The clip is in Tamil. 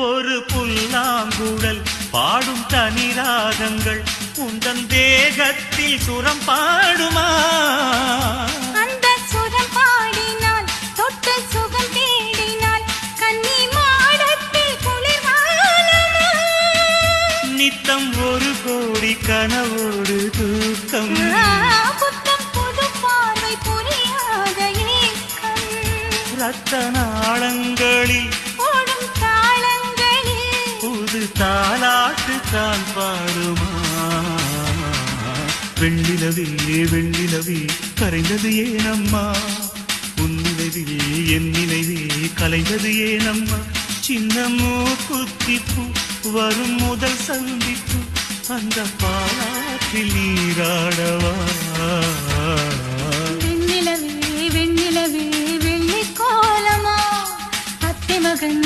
ஒரு புல்லாங்குழல் பாடும் தனி ராகங்கள் உந்தன் தேகத்தில் சுரம் பாடுமா? அந்த சுரம் பாடினால் தொட்டு சுகம் தேடினால் கன்னி மாடத்தில் குளிர்காலமா? நித்தம் ஒரு கோடி கனவோடு தூக்கம் புத்தம் புது பார்வை புரியாத ஏக்கம் ரத்த நாளங்களில் ஓடும் தாளங்களில் புது தாலாட்டு தான் பாடுமா? வெண்ணிலவே வெண்ணிலவே கரைந்தது ஏனம்மா? உன்னிலவில் என் நினைவே கலைந்தது ஏனம்மா? சின்ன மூக்குத்திப்பூ வரும் முதல் சந்திப்பு அந்த பாலாற்றில் நீராடவா? வெண்ணிலவே வெண்ணிலவே வெள்ளி கோலமா அத்தை மகன்